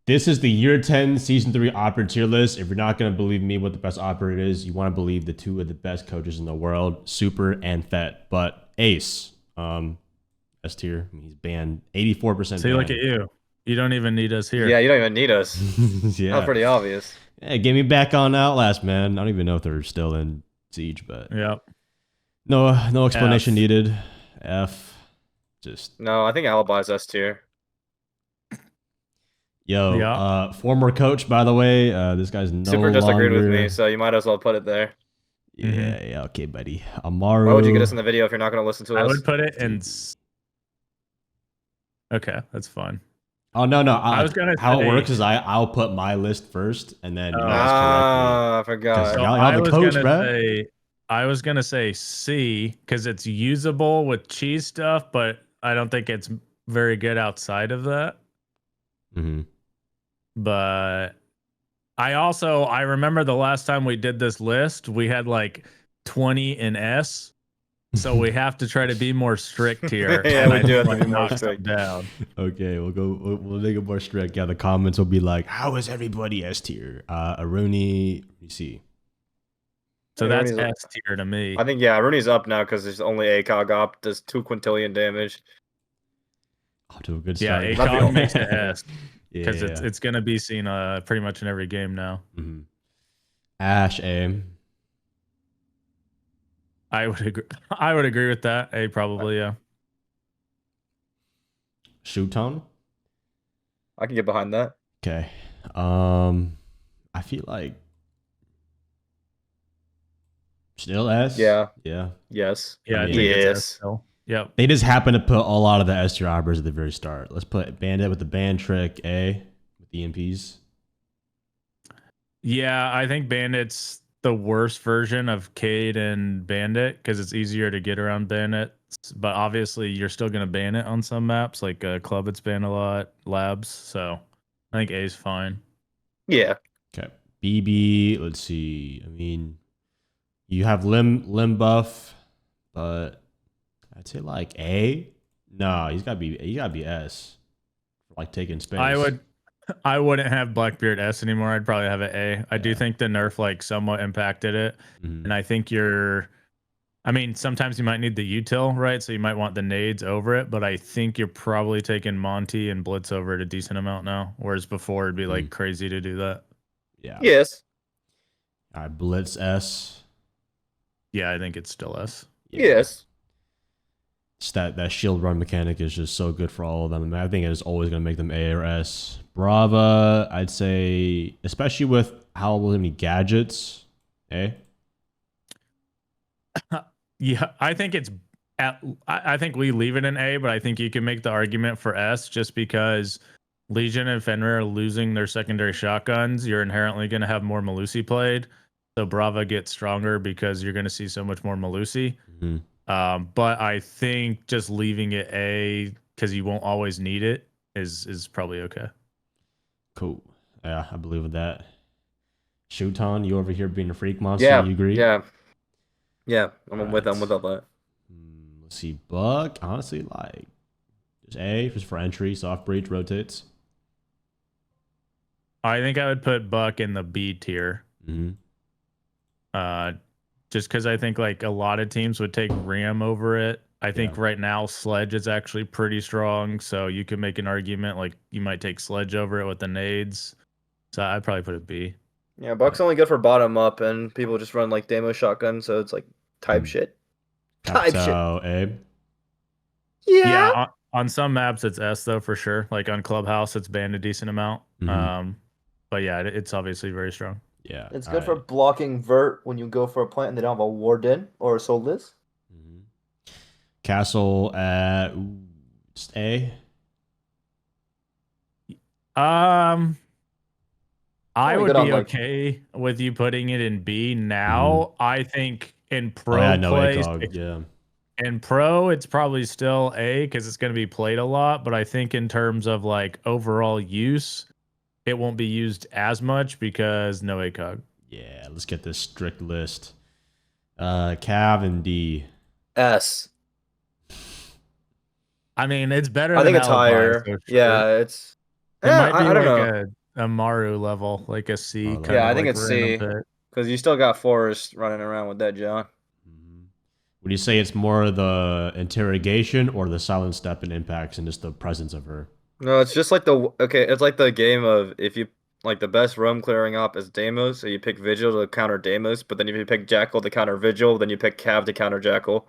This is the year 10 season 3 operator tier list. If you're not going to believe me what the best operator is, you want to believe the two of the best coaches in the world, Super and Thet. But Ace, S tier, he's banned 84% See, banned. look at you. You don't even need us here. Yeah, you don't even need us. Yeah. That's pretty obvious. Yeah, get me back on Outlast, man. I don't even know if they're still in Siege, but Yep. no explanation F. needed. F. Just No, I think Alibi's S tier. yo, former coach, by the way. This guy's no Super just agreed with longer- me, so you might as well put it there. Yeah, okay, buddy. Amaru. Why would you get us in the video if you're not going to listen to us? I would put it in. Okay, that's fine. Oh no! I was gonna how say- it works is I'll put my list first, and then you guys correct I me. forgot. So y'all the coach, bro. I was gonna say C because it's usable with cheese stuff, but I don't think it's very good outside of that. Mm-hmm. But I remember the last time we did this list, we had like 20 in S. So we have to try to be more strict here. Yeah, we do have to be more knock some strict. down. Okay, we'll make it more strict. Yeah, the comments will be like, "How is everybody S tier?" Aruni, you see. So Yeah, that's Rooney's S tier to me. I think, yeah, Rooney's up now because there's only ACOG up. Does 2 quintillion damage. Off to a good Yeah, start. ACOG makes it S because Yeah. it's going to be seen pretty much in every game now. Mm-hmm. Ash A. I would agree. I would agree with that. A probably, yeah. Shuton. I can get behind that. Okay. I feel like still S. Yeah. Yeah. Yes. Yeah, I Yeah. think it's S Yes. still. Yep. They just happen to put a lot of the S tier operators at the very start. Let's put Bandit with the band trick A with the EMPs. Yeah, I think Bandit's the worst version of Cade and Bandit because it's easier to get around Bandit. But obviously, you're still going to ban it on some maps, like Club it's banned a lot, Labs. So I think A's fine. Yeah. Okay. BB, let's see. I mean, you have limb buff, but I'd say like A. No, he's gotta be S. For like taking space. I wouldn't have Blackbeard S anymore. I'd probably have it A. I do think the nerf like somewhat impacted it. Mhm. And I think sometimes you might need the util, right? So you might want the nades over it, but I think you're probably taking Monty and Blitz over it a decent amount now. Whereas before it'd be like crazy to do that. Yeah. Yes. All right, Blitz S. Yeah, I think it's still S. Yeah. Yes. It's that shield run mechanic is just so good for all of them. I think it is always going to make them A or S. Brava, I'd say, especially with how many gadgets, A. Yeah, I think I think we leave it in A, but I think you can make the argument for S just because Legion and Fenrir are losing their secondary shotguns. You're inherently going to have more Malusi played. So Brava gets stronger because you're going to see so much more Malusi. Mm-hmm. But I think just leaving it A because you won't always need it is probably okay. Cool. Yeah, I believe in that. Shuton, you over here being a freak monster, Yeah. you agree? Yeah. Yeah. I'm Right. with all that. Let's see. Buck, honestly, like, just A, just for entry, soft breach, rotates. I think I would put Buck in the B tier. Mm-hmm. Just because I think like a lot of teams would take Ram over it. I think right now Sledge is actually pretty strong, so you can make an argument like you might take Sledge over it with the nades. So I'd probably put it B. Yeah, Buck's only good for bottom up, and people just run like demo shotgun, so it's like type shit. Type shit. So, A. Yeah. On some maps it's S though for sure. Like on Clubhouse it's banned a decent amount. Mhm. But yeah, it's obviously very strong. Yeah. It's good for blocking vert when you go for a plant and they don't have a ward in or a soulless. Mm-hmm. Castle at just A. I Probably would good on, be like- okay with you putting it in B now. I think in pro play, Yeah. in pro, it's probably still A because it's going to be played a lot. But I think in terms of like overall use, it won't be used as much because no ACOG. Yeah, let's get this strict list. Cav and D. S. I mean, it's better. I think than it's Alibi, higher. so sure. Yeah, it's. It Yeah, might be I don't like know. a Maru level, like a C Oh, kind Yeah, of I think like it's random C pick. because you still got Forrest running around with that John. Mhm. Would you say it's more the interrogation or the silent step and impacts and just the presence of her? No, it's just like it's like the game of if you like the best roam clearing op is Deimos, so you pick Vigil to counter Deimos, but then if you pick Jackal to counter Vigil, then you pick Cav to counter Jackal.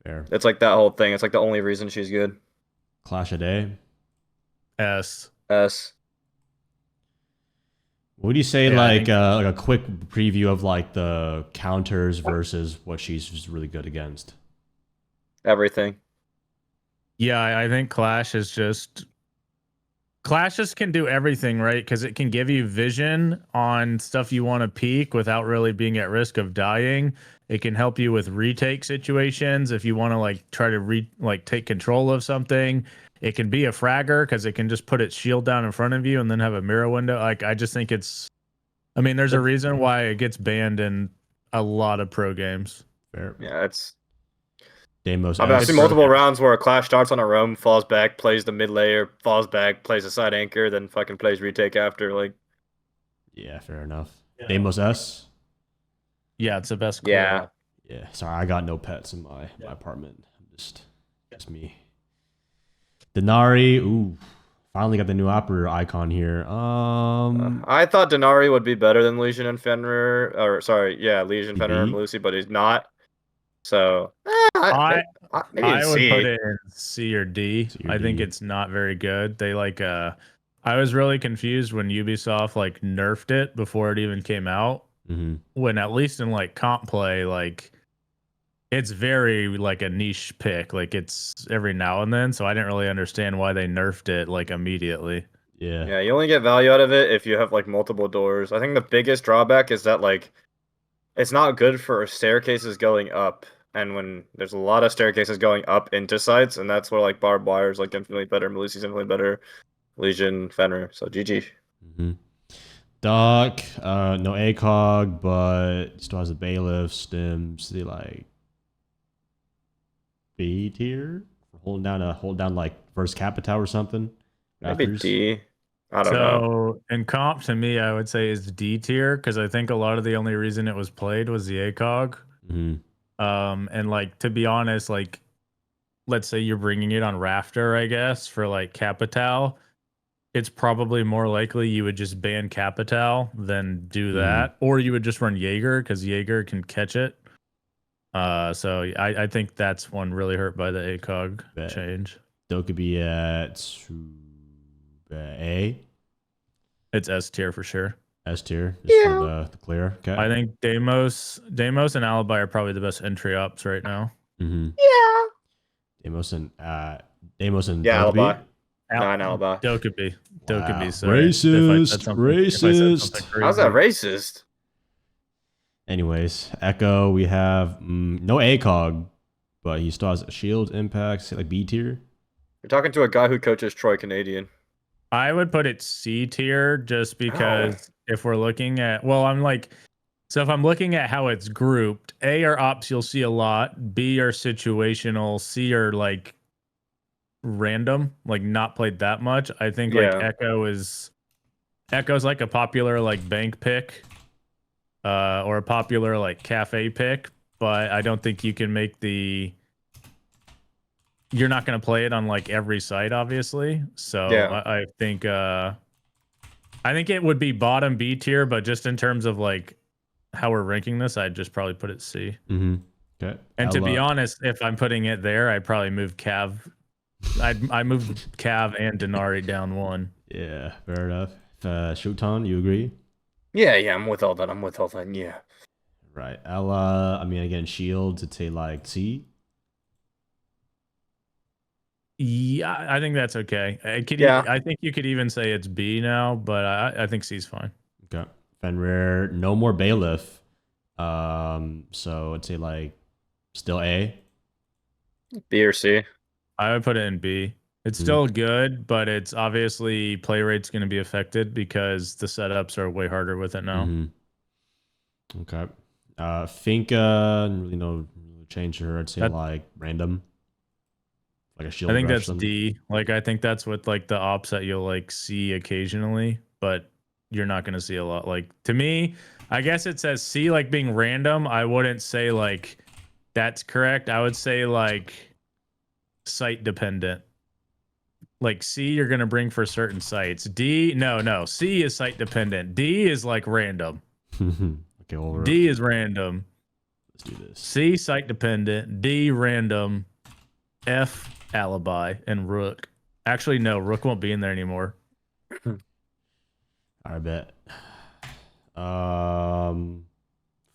Fair. It's like that whole thing. It's like the only reason she's good. Clash a day. S. S. Would you say Yeah, I think like a quick preview of like the counters versus what she's just really good against? Everything. yeah, I think Clash just can do everything, right? Because it can give you vision on stuff you want to peek without really being at risk of dying. It can help you with retake situations if you want to like try to take control of something. It can be a fragger because it can just put its shield down in front of you and then have a mirror window. Like I just think I mean, there's a reason why it gets banned in a lot of pro games. Fair. Yeah, it's. Deimos I mean, I've S. seen multiple rounds where a Clash starts on a roam, falls back, plays the mid layer, falls back, plays a side anchor, then fucking plays retake after. Like, Yeah, fair enough. Deimos S. Yeah, it's the best clear yeah, up. Yeah, sorry, I got no pets in my apartment. Just me. Denari, ooh, finally got the new operator icon here. I thought Denari would be better than Legion and Fenrir, or sorry, yeah, Legion, Fenrir, and DB? Lucy, but he's not. So, maybe in I would put C. it in C or D. C or I think D. it's not very good. They I was really confused when Ubisoft like nerfed it before it even came out. Mm-hmm. When at least in like comp play, like it's very like a niche pick. Like it's every now and then. So I didn't really understand why they nerfed it like immediately. Yeah. Yeah, you only get value out of it if you have like multiple doors. I think the biggest drawback is that like it's not good for staircases going up. And when there's a lot of staircases going up into sites, and that's where like barbed wire is like infinitely better, Melusi's infinitely better, Legion, Fenrir. So GG. Mm-hmm. Doc, no ACOG, but still has a bailiff, stims, the like B tier for hold down like first capital or something. Maybe Rafters. D. I don't know. So in comp to me, I would say is D tier because I think a lot of the only reason it was played was the ACOG. Mm-hmm. And like to be honest, like let's say you're bringing it on Rafter, I guess for like Capital, it's probably more likely you would just ban Capital than do that, or you would just run Jaeger because Jaeger can catch it. So I think that's one really hurt by the ACOG change. Still could be at A. It's S tier for sure. S tier, just for the clear. Okay. I think Deimos and Alibi are probably the best entry ups right now. Mm-hmm. Yeah. Deimos and Yeah, Dokkaebi? Alibi. Nine Alibi. Dokkaebi. Wow. Dokkaebi, sorry. Racist. How's that racist? Anyways, Echo, we have no ACOG, but he still has shield impacts, like B tier. You're talking to a guy who coaches Troy Canadian. I would put it C tier just because if we're looking at, so if I'm looking at how it's grouped, A are ops you'll see a lot, B are situational, C are like random, like not played that much. I think like Echo's like a popular like bank pick, or a popular like cafe pick, but I don't think you can make you're not going to play it on like every site, obviously. So I think it would be bottom B tier, but just in terms of like how we're ranking this, I'd just probably put it C. Mm-hmm. Okay. And to be honest, if I'm putting it there, I'd probably move Cav. I moved Cav and Denari down one. Yeah, fair enough. Shuton, you agree? Yeah, I'm with all that. Yeah. Right. Ella, I mean, again, shield to say like C. Yeah, I think that's okay. I think you could even say it's B now, but I think C's fine. Okay. Fenrir, no more bailiff. So I'd say like still A. B or C. I would put it in B. It's still good, but it's obviously play rate's going to be affected because the setups are way harder with it now. Mm-hmm. Okay. Finka, really no change to her. I'd say like random. like a shield I think rush that's or something. D. Like I think that's what like the ops that you'll like see occasionally, but you're not gonna see a lot. Like to me, I guess it says C like being random. I wouldn't say like that's correct. I would say like site dependent. Like C, you're gonna bring for certain sites. D, no. C is site dependent. D is like random. Okay, well, D is random. let's do this. C site dependent. D random. F alibi and Rook. Actually, no, Rook won't be in there anymore. I bet.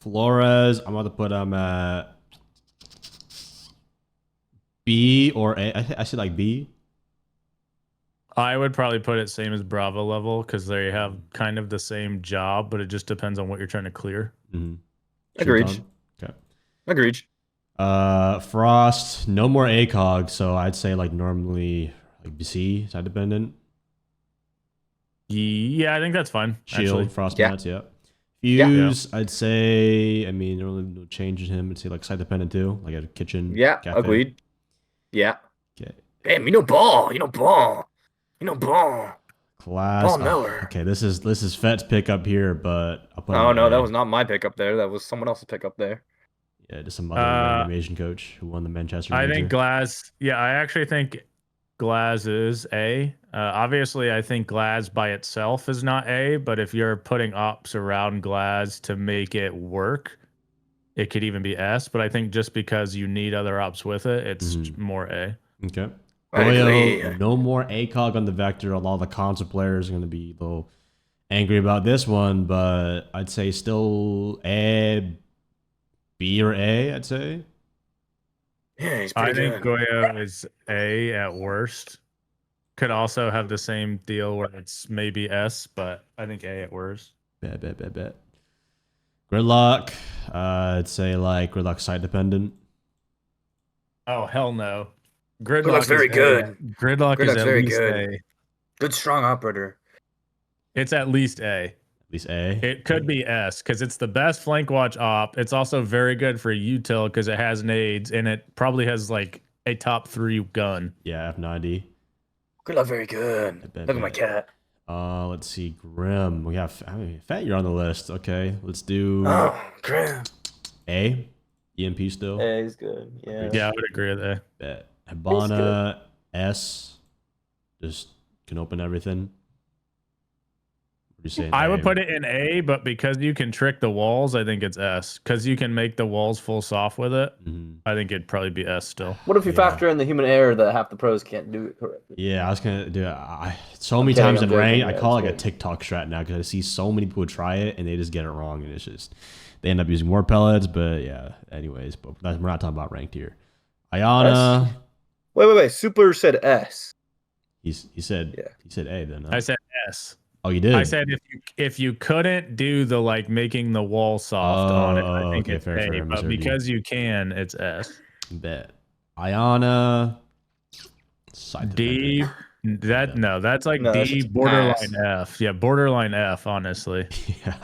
Flores, I'm about to put him at B or A. I said like B. I would probably put it same as Bravo level because they have kind of the same job, but it just depends on what you're trying to clear. Mm-hmm. Agreed. Okay. Agreed. Frost, no more ACOG, so I'd say like normally like C, side dependent. Yeah, I think that's fine. Shield, Actually. Frost Yeah. mats, yeah. Yeah. Fuse, I'd say, I mean, there really no change in him. I'd say like side dependent too, like a kitchen. Yeah, cafe. agreed. Yeah. Okay. Damn, you know ball. You know ball. You know ball. Class. Paul Miller. Okay, this is Fett's pick up here, but I'll put him Oh at no, A. that was not my pick up there. That was someone else's pick up there. Yeah, just some other random Asian coach who won the Manchester. I Major. think Glaz. Yeah, I actually think Glaz is A. Obviously, I think Glaz by itself is not A, but if you're putting ops around Glaz to make it work, it could even be S. But I think just because you need other ops with it, it's more A. Okay. I agree. Goyo, no more ACOG on the Vector. A lot of the console players are going to be a little angry about this one, but I'd say still A, B or A, I'd say. Yeah, he's I pretty think good. Goyo is A at worst. Could also have the same deal where it's maybe S, but I think A at worst. Bet. Gridlock, I'd say like Gridlock site dependent. Oh hell no! Gridlock Gridlock's is very A. good. Gridlock is Gridlock's at very least good. A. Good strong operator. It's at least A. At least A. It could be S because it's the best flank watch op. It's also very good for util because it has nades and it probably has like a top 3 gun. Yeah, F90. Gridlock very good. Bet. Look at my cat. Let's see, Grim. We have Fat. You're on the list. Okay, let's do Oh, Grim. A. EMP still. A is good. Yeah. Yeah, I would agree with that. Bet. Habana S. Just can open everything. What are you saying? I would put it in A, but because you can trick the walls, I think it's S. Because you can make the walls full soft with it, I think it'd probably be S still. What if you Yeah. factor in the human error that half the pros can't do it correctly? Yeah, I was gonna do it. So many kidding, times I'm in joking, rank, yeah, I call it it's like a good. TikTok strat now because I see so many people try it and they just get it wrong, and it's just they end up using more pellets. But yeah, anyways, but we're not talking about ranked here. Ayana, Wait. Super said S. he said Yeah. he said A then. Huh? I said S. Oh, you did. I said if you couldn't do the like making the wall soft on it, I think okay, it's fair, A. I But misheard you. because you can, it's S. Bet. Ayana. Side D. That's like No, that's D just borderline pass. F. Yeah, borderline F. Honestly, yeah.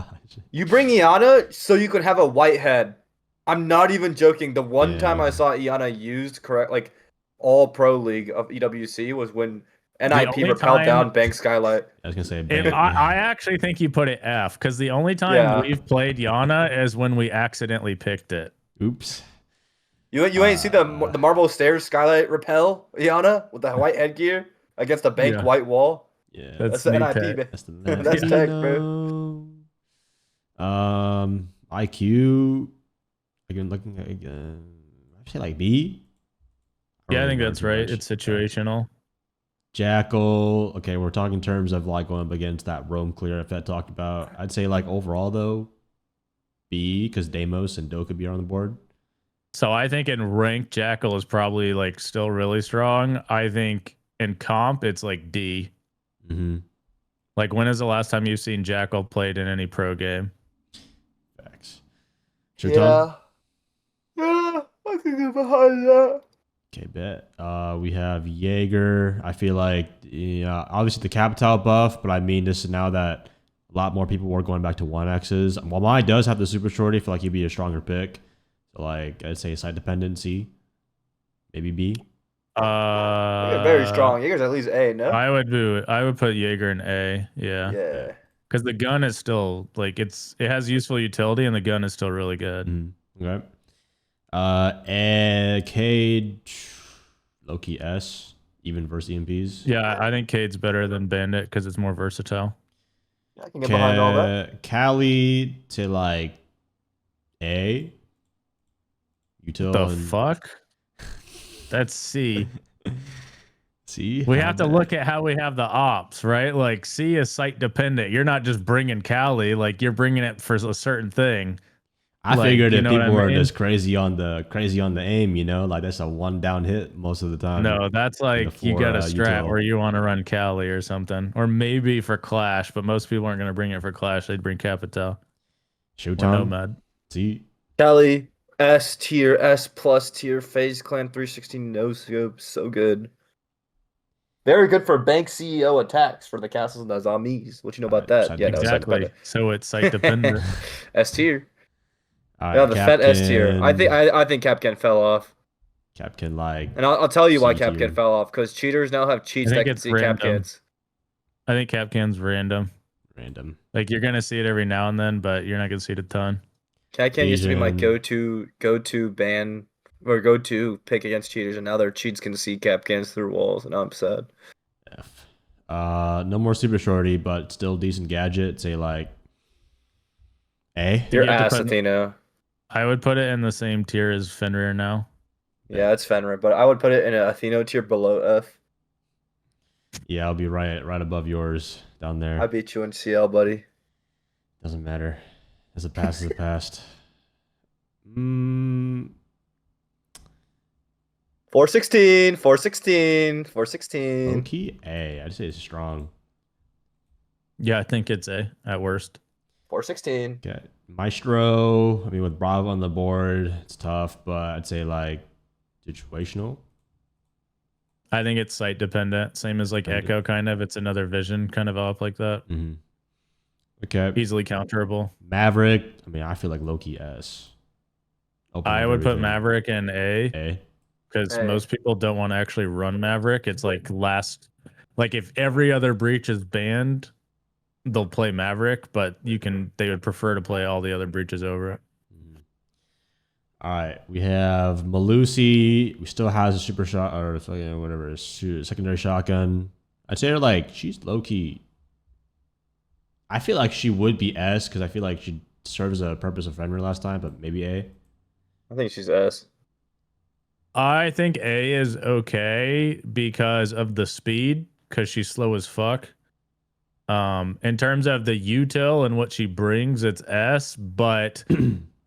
You bring Iana so you could have a white head. I'm not even joking. The one time Yeah. I saw Iana used correct, like all pro league of EWC was when NIP only repelled time- down Bank Skylight. I was gonna say. I actually think you put it F because the only time Yeah. we've played Yana is when we accidentally picked it. Oops. You ain't see the marble stairs Skylight repel Iana with the white headgear against the bank Yeah. white wall. Yeah. That's the neat NIP. pick. man. That's the That's tech, bro. IQ. Again, looking at I say like B. Yeah, I don't think remember that's too right. much. It's situational. Jackal. Okay, we're talking in terms of like going up against that roam clear that talked about. I'd say like overall though, B because Deimos and Do could be on the board. So I think in rank, Jackal is probably like still really strong. I think in comp, it's like D. Mm-hmm. Like when is the last time you've seen Jackal played in any pro game? Facts. Shirton? Yeah, I can get behind that. Okay, bet. We have Jaeger. I feel like, yeah, obviously the Capital buff, but I mean, this is now that a lot more people were going back to 1Xs. While mine does have the super shorty, I feel like he'd be a stronger pick. So, like, I'd say side dependency, maybe B. Jaeger's very strong. Jaeger's at least A, no? I would put Jaeger in A. Yeah. Yeah. Because the gun is still like it has useful utility and the gun is still really good. Okay. And Cade, low-key S, even versus EMPs. Yeah, I think Cade's better than Bandit because it's more versatile. Yeah, I can get behind all that. Cali to like A. Util The and fuck? That's C. C. We have to look at how we have the ops, right? Like C is site dependent. You're not just bringing Cali, like you're bringing it for a certain thing. I Like, figured you if know what people I were mean? just crazy on the aim, you know, like that's a one down hit most of the time. No, that's like you for, got a strat util. where you want to run Cali or something, or maybe for Clash, but most people aren't going to bring it for Clash. They'd bring Capital or Showtime. Nomad. See, Kelly, S tier, S plus tier, Phase Clan 316 no scope, so good. Very good for bank CEO attacks for the castles and the zombies. What you know about that? side Yeah, no, side Exactly. dependent. So it's site dependent. S tier. all Yeah, right, the Fed S tier. Capcan. I think Capcan fell off, Capcan like and I'll tell you why C tier. Capcan fell off because cheaters now have cheats I that think can it's see random. Capcans. I think Capcan's random. random. Like you're gonna see it every now and then, but you're not gonna see it a ton. Capcan used to be my Asian. go-to ban or go-to pick against cheaters, and now their cheats can see Capcans through walls, and I'm sad. F. No more super shorty, but still decent gadget. Say like A. Your You have to ass, put- Athena. I would put it in the same tier as Fenrir now. Yeah, it's Fenrir, but I would put it in an Atheno tier below F. Yeah, I'll be right above yours down there. I beat you in CL, buddy. Doesn't matter. As a past is a past. 416, 416, 416. Low key A. I'd say it's strong. Yeah, I think it's A at worst. 416. Okay. Maestro. I mean, with Bravo on the board, it's tough, but I'd say like situational. I think it's site dependent, same as like Dependent. Echo kind of. It's another vision kind of up like that. Mm-hmm. Okay. Easily counterable. Maverick. I mean, I feel like low-key S. Open I up would put everything. Maverick in A A. because A. most people don't want to actually run Maverick. It's like like if every other breach is banned, they'll play Maverick, but they would prefer to play all the other breaches over it. All right, we have Malusi. We still has a super shot or fucking whatever, secondary shotgun. I'd say she's low key. I feel like she would be S because I feel like she served as a purpose of Fenrir last time, but maybe A. I think she's S. I think A is okay because of the speed, because she's slow as fuck. In terms of the util and what she brings, it's S, but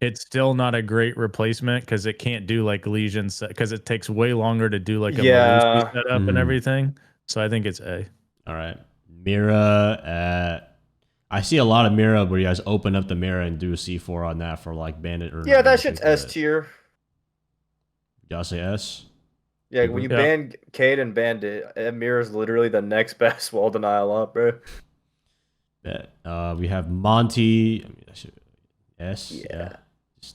it's still not a great replacement because it can't do like Legion because it takes way longer to do like a Malusi setup and everything. So I think it's A. All right, Mira. I see a lot of Mira where you guys open up the Mira and do a C4 on that for like Bandit or Yeah, that shit's S tier. Y'all say S? Yeah, when you ban Cade and Bandit, Emir is literally the next best wall denial up, bro. Bet. We have Monty. I mean, S. Yeah.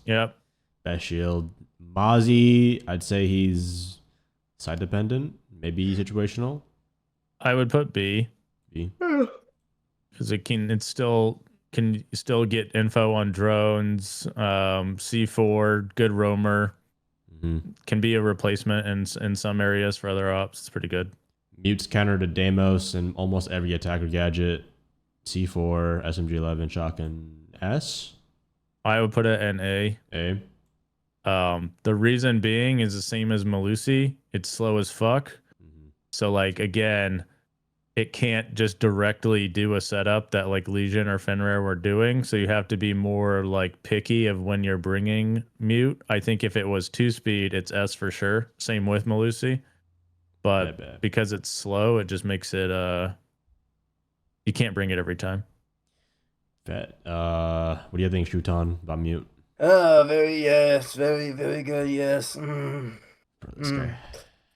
Yep. Best shield. Mozzie, I'd say he's side dependent, maybe situational. I would put B. B. Because it still can get info on drones, C4, good roamer. Mm-hmm. Can be a replacement in some areas for other ops. It's pretty good. Mutes counter to Deimos and almost every attacker gadget. C4, SMG11, shotgun. S. I would put it in A. A. The reason being is the same as Malusi. It's slow as fuck. Mm-hmm. So like again, it can't just directly do a setup that like Legion or Fenrir were doing. So you have to be more like picky of when you're bringing mute. I think if it was 2-speed, it's S for sure. Same with Malusi. But because it's slow, it just makes it you can't bring it every time. Bet. What do you think, Shuton, about mute? Very good, yes. This guy.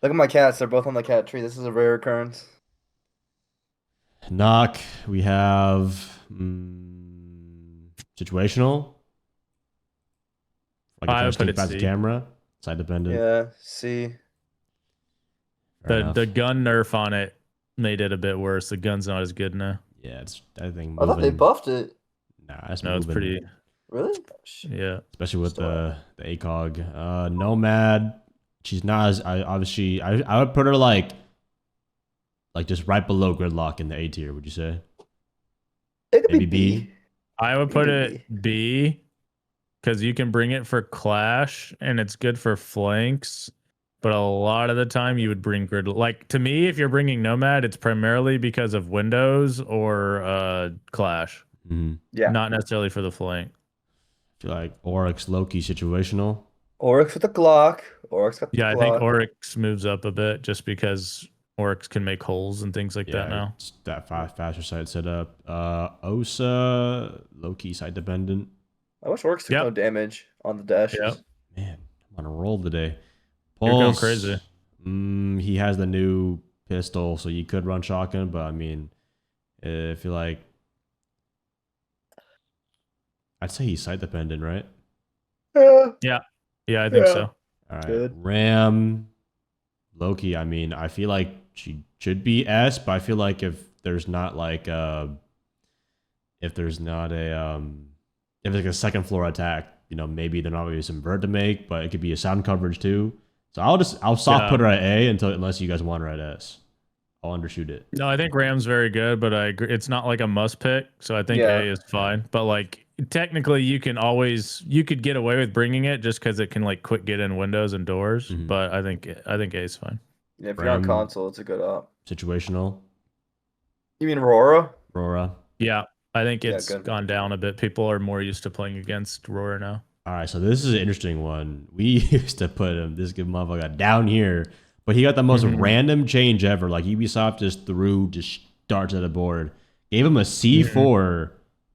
Look at my cats, they're both on the cat tree. This is a rare occurrence. Knock. We have situational. Like I would if put I it past the C. camera. Side dependent. Yeah, C. Fair The enough. the gun nerf on it made it a bit worse. The gun's not as good now. Yeah, it's I think I thought they moving. buffed it. Nah, that's No, it's moving. pretty. Really? Yeah. Especially with Still the ACOG. Nomad. She's not as obviously. I would put her like just right below Gridlock in the A tier. Would you say? It could Maybe be B. I would It put could it B because you can bring it for Clash and it's good for flanks. But a lot of the time you would bring Grid. Like to me, if you're bringing Nomad, it's primarily because of Windows or Clash, Mm-hmm. Yeah. not necessarily for the flank. I feel like Oryx low-key situational. Oryx with the Glock. Oryx got the Yeah, I think Glock. Oryx moves up a bit just because Oryx can make holes and things like that now. It's that faster side setup. Osa low-key side dependent. I wish Oryx took Yep. no damage on the dashes. Yep. Man, I'm on a roll today. You're going Pulse, crazy. He has the new pistol, so you could run shotgun, but I mean, I feel like I'd say he's side dependent, right? Yeah. Yeah, I think Yeah. so. All right. Good. Ram, Loki. I mean, I feel like she should be S, but I feel like if there's not like if there's not a if it's like a second floor attack, maybe they're not going to be some vert to make, but it could be a sound coverage too. So I'll soft put her at A unless you guys want her at S. I'll undershoot it. No, I think Ram's very good, but I agree. It's not like a must pick, so I think Yeah. A is fine. But like technically, you could get away with bringing it just because it can like quick get in windows and doors. Mhm. But I think A is fine. Yeah, if you're on Ram. console, it's a good op. Situational. You mean Aurora? Aurora. Yeah, I think Yeah, it's good. gone down a bit. People are more used to playing against Roar now. All right, so this is an interesting one. We used to put him, this good motherfucker, down here, but he got the most Mhm. random change ever. Like Ubisoft just darts at the board, gave him a C4,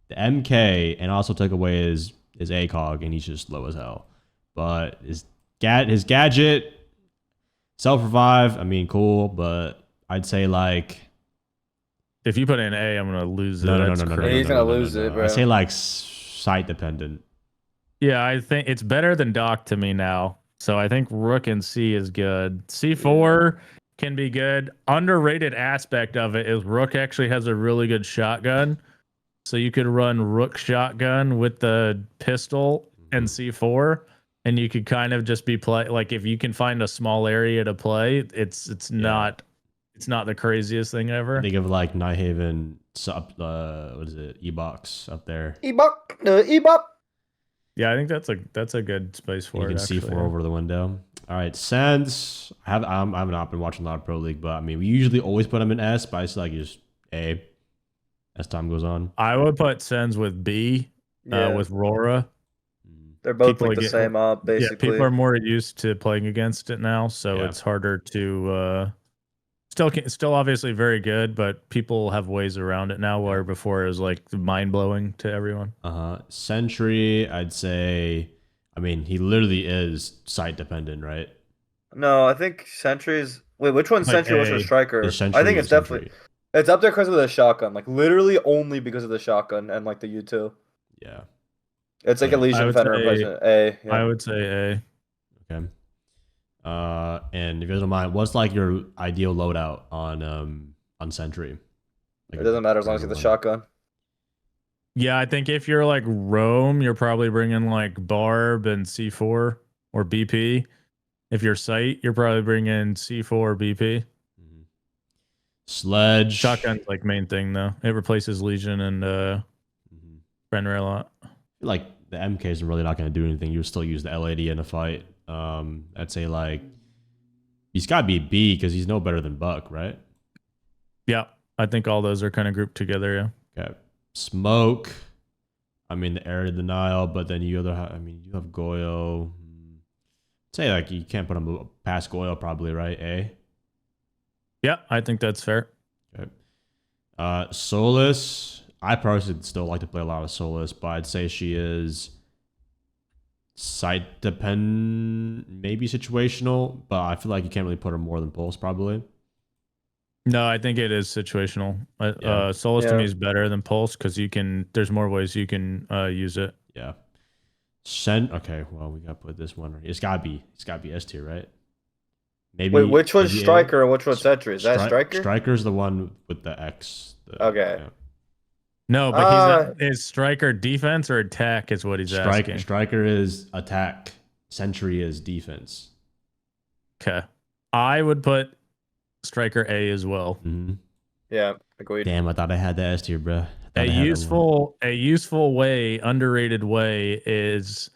the MK, and also took away his ACOG, and he's just slow as hell. But his gadget, self-revive, I mean, cool, but I'd say like... If you put in A, I'm gonna lose it. No. That's Yeah, crazy. he's gonna lose it, bro. I say like site dependent. Yeah, I think it's better than Doc to me now. So I think Rook and C is good. C4 can be good. Underrated aspect of it is Rook actually has a really good shotgun. So you could run Rook shotgun with the pistol and C4, and you could kind of just be like if you can find a small area to play, it's not the craziest thing ever. Think of like Nighthaven, what is it, E-Box up there. Ebop. Ebop. Yeah, I think that's a good space for You it. can see actually. 4 over the window. All right, Sense. I've not been watching a lot of Pro League, but I mean, we usually always put them in S, but I just like just A as time goes on. I would put Sens with B, Yeah. with Rora. They're both people like the get- same op, basically. Yeah, people are more used to playing against it now, so Yeah. it's harder to. Still obviously very good, but people have ways around it now. Where before it was like mind blowing to everyone. Sentry, I'd say. I mean, he literally is site dependent, right? No, I think Sentry's. Wait, which one's Like Sentry? Which A. one's Striker? The Sentry I think is it's definitely. Sentry. It's up there because of the shotgun. Like literally only because of the shotgun and like the U2. Yeah. It's like a I Legion would Fender say- replacement. A. Yeah. I would say A. Okay. And if you don't mind, what's like your ideal loadout on Sentry? Like It doesn't matter as long as you get the shotgun. Yeah, I think if you're like Rome, you're probably bringing like Barb and C4 or BP. If you're Sight, you're probably bringing C4 or BP. Mhm. Sledge. Shotgun's like main thing though. It replaces Legion and Mhm. Fenrir a lot. Like the MK is really not going to do anything. You would still use the LAD in a fight. I'd say like he's got to be B because he's no better than Buck, right? Yeah, I think all those are kind of grouped together. Yeah. Okay. Smoke. I mean the area denial, but then you have Goyo. Say like you can't put him past Goyo probably, right? A. Yeah, I think that's fair. Okay. Solus. I personally still like to play a lot of Solus, but I'd say she is site dependent, maybe situational, but I feel like you can't really put her more than Pulse probably. No, I think it is situational. Yeah. Solus to Yeah. me is better than Pulse because there's more ways you can use it. Yeah. Okay, well we gotta put this one. It's gotta be S tier, right? Maybe Wait, which one's maybe A. striker and which one's sentry? Is that striker? Striker's the one with the X. Okay. Yeah. No, but is striker defense or attack is what he's asking. Striker is attack. Sentry is defense. Okay. I would put striker A as well. Mm-hmm. Yeah, agreed. Damn, I thought I had the S tier, bro. A useful way, underrated way is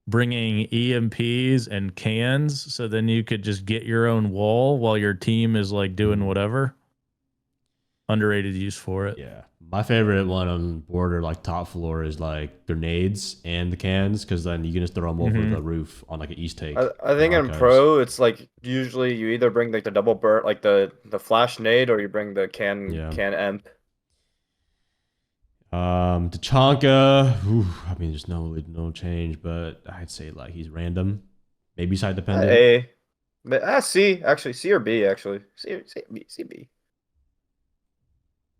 bringing EMPs and cans, so then you could just get your own wall while your team is like doing whatever. Underrated use for it. Yeah, my favorite one on border, like top floor, is like grenades and the cans, because then you can just throw them over the roof on like an East take. I think in pro, it's like usually you either bring like the double burst, like the flash nade, or you bring the can emp. Tachanka, I mean, there's no change, but I'd say like he's random, maybe side dependent. A, but C actually, C or B actually, C B.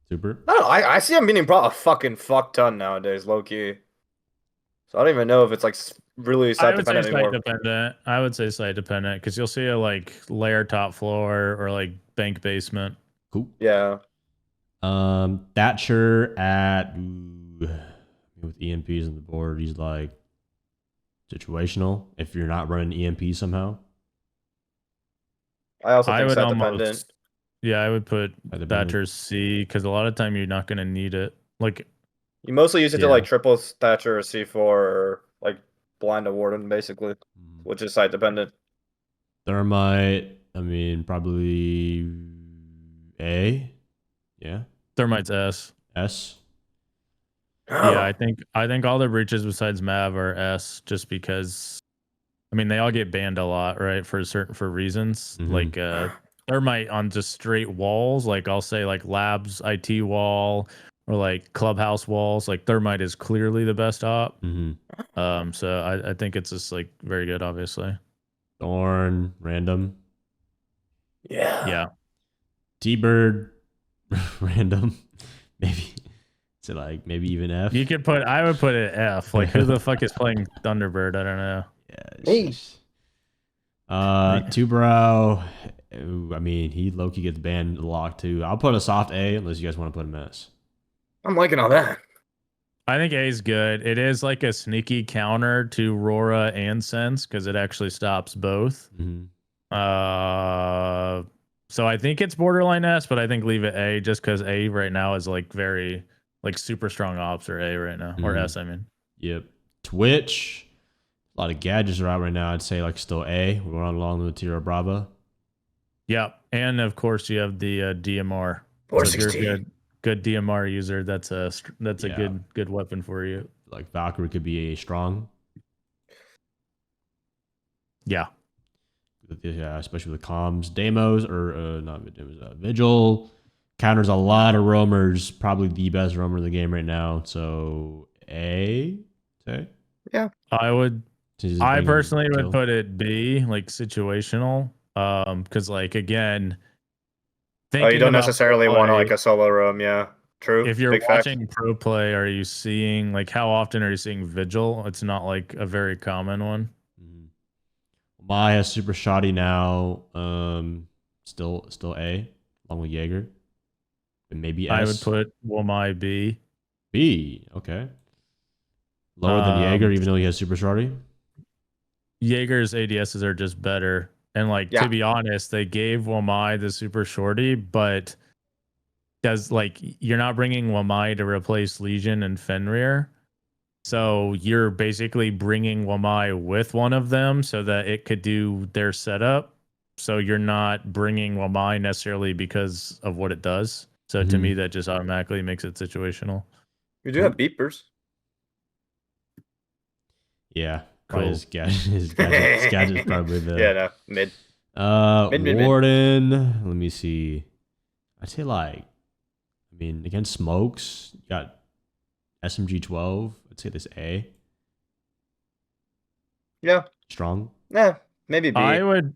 Super. I don't know. I see him being brought a fucking fuck ton nowadays, low key. So I don't even know if it's like really side dependent anymore. I would say side dependent because you'll see a like layer top floor or like bank basement. Cool. Yeah. Thatcher at with EMPs on the board, he's like situational. If you're not running EMP somehow, I also think side dependent. Yeah, I would put Thatcher C because a lot of time you're not going to need it. Like you mostly use it to like triple Thatcher or C4 or like blind to Warden basically, which is side dependent. Thermite, I mean probably A. Yeah. Thermite's S. S. Oh. Yeah, I think all the breaches besides Mav are S, just because. I mean, they all get banned a lot, right? For reasons like Thermite on just straight walls. Like I'll say like labs IT wall or like clubhouse walls. Like Thermite is clearly the best op. So I think it's just like very good, obviously. Thorn random. Yeah. T-Bird random. Maybe it's like maybe even F. You could put I would put it F. Like who the fuck is playing Thunderbird? I don't know. Yeah. Two-Brow. I mean, he low-key gets banned a lot too. I'll put a soft A unless you guys want to put a mess. I'm liking all that. I think A is good. It is like a sneaky counter to Rora and Sense because it actually stops both. So I think it's borderline S, but I think leave it A just because A right now is like very like super strong ops or A right now or S. I mean. Yep. Twitch. A lot of gadgets are out right now. I'd say like still A. We're on along with Tira Brava. Yep, and of course you have the DMR. So if you're a good DMR user, that's a good weapon for you. Like Valkyrie could be a strong. Yeah. Yeah, especially with comms. Demos or not Demos. Vigil counters a lot of roamers. Probably the best roamer in the game right now. So A. Say. Yeah. I personally would put it B, like situational. Because like again, you don't necessarily want like a solo roam, yeah. True. If you're watching pro play, are you seeing like how often are you seeing Vigil? It's not like a very common one. Mai has super shoddy now. Still A, along with Jaeger. And maybe S. I would put Womai B. B, okay. Lower than Jaeger, even though he has super shoddy. Jaeger's ADSs are just better. And like to be honest, they gave Womai the super shorty, but you're not bringing Womai to replace Legion and Fenrir. So you're basically bringing Womai with one of them so that it could do their setup. So you're not bringing Womai necessarily because of what it does. So to me, that just automatically makes it situational. You do have beepers. Yeah. Cool. His gadget's probably the mid. Warden. Let me see. I'd say against smokes, you got SMG 12. I'd say this A. Yeah. Strong. Yeah, maybe B. I would.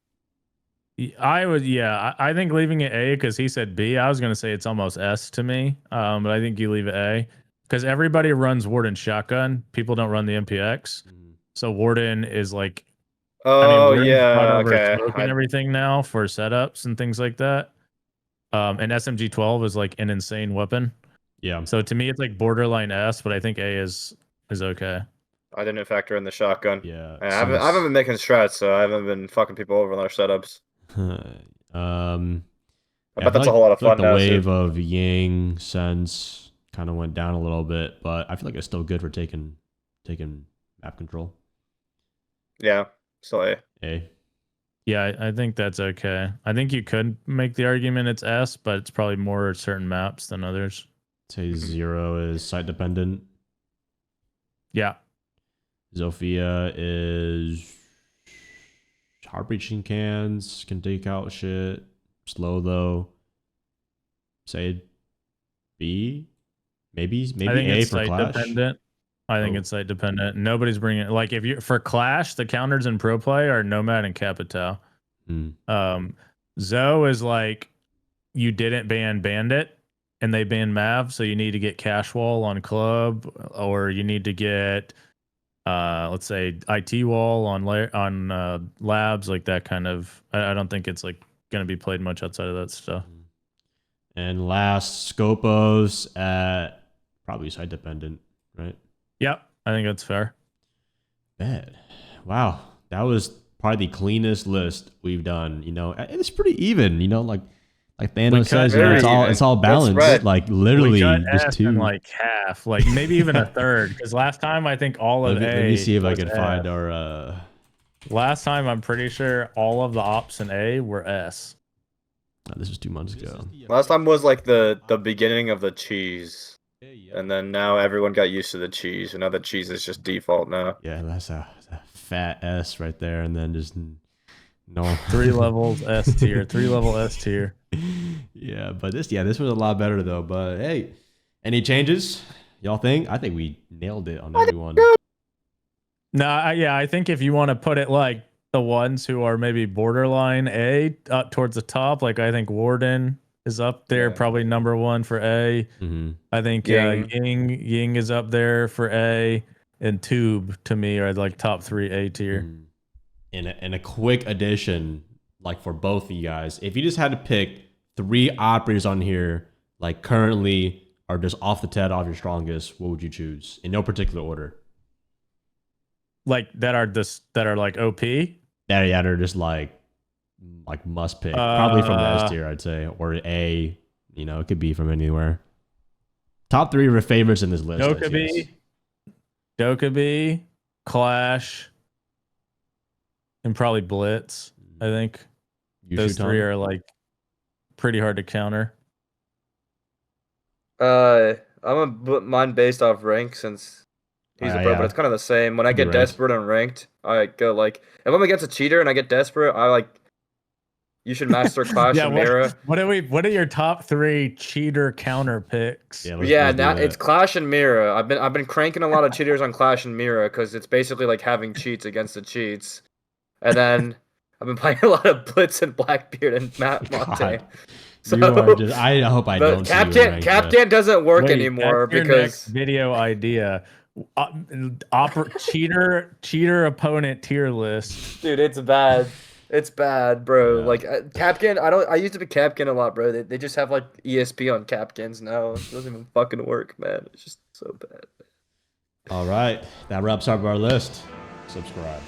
Yeah. I think leaving it A because he said B. I was gonna say it's almost S to me. But I think you leave it A because everybody runs Warden shotgun. People don't run the MPX. So Warden is like Oh Rune's brought yeah, over okay. smoke and everything now for setups and things like that. And SMG-12 is like an insane weapon. Yeah. So to me, it's like borderline S, but I think A is okay. I didn't factor in the shotgun. Yeah. I haven't been making strats, so I haven't been fucking people over on their setups. I bet that's a whole lot of feel fun like now. the wave of Yang sense kind of went down a little bit, but I feel like it's still good for taking map control. Yeah, so A. Yeah, I think that's okay. I think you could make the argument it's S, but it's probably more certain maps than others. Say 0 is site dependent. Yeah. Zofia is heart breaching cans, can take out shit. Slow though. Say B. Maybe I think A it's for site Clash. dependent. I think it's site dependent. Nobody's bringing like if you for Clash, the counters in pro play are Nomad and Capitao. Zoe is like you didn't ban Bandit and they banned Mav, so you need to get Cash Wall on Club, or you need to get let's say IT Wall on Labs, like that kind of. I don't think it's like gonna be played much outside of that stuff. And last, Scopos at probably site dependent, right? Yep, I think that's fair. Bad. Wow, that was probably the cleanest list we've done. You know, and it's pretty even. You know, like Thanos says, you know, it's all balanced. Like literally, just two, and like half, like maybe even a third. Because last time I think all of let me see if I can find our. Last time I'm pretty sure all of the ops in A were S. This was 2 months ago. last time was like the beginning of the cheese, and then now everyone got used to the cheese, and now the cheese is just default now. Yeah, that's a fat S right there, and then just no 3 levels S tier, 3 level S tier. Yeah, but this was a lot better though. But hey, any changes? Y'all think? I think we nailed it on everyone. No, I think if you want to put it like the ones who are maybe borderline A up towards the top, like I think Warden is up there, probably number 1 for A. I think Ying is up there for A, and Tube to me are like top 3 A tier. And a quick addition, like for both of you guys, if you just had to pick 3 operators on here, like currently are just off the TED off your strongest, what would you choose in no particular order? Like that are like OP. They're just like must pick. Probably from the S tier, I'd say, or A. You know, it could be from anywhere. Top 3 of your favorites in this list. Dokkaebi, Clash, and probably Blitz. I think those 3 are like pretty hard to counter. I'm gonna put mine based off rank since he's a pro, but it's kind of the same. When I get desperate and ranked, I go like, if I'm against a cheater and I get desperate, I like, you should master Clash and Mira. What are your top 3 cheater counter picks? It's Clash and Mira. I've been cranking a lot of cheaters on Clash and Mira because it's basically like having cheats against the cheats. And then I've been playing a lot of Blitz and Blackbeard and Matt Monte. So, I hope I don't. Capcan doesn't work anymore because video idea. Cheater opponent tier list. Dude, it's bad. It's bad, bro. Yeah. Like Capcan, I used to be Capcan a lot, bro. They just have like ESP on Capcans now. It doesn't even fucking work, man. It's just so bad. All right, that wraps up our list. Subscribe.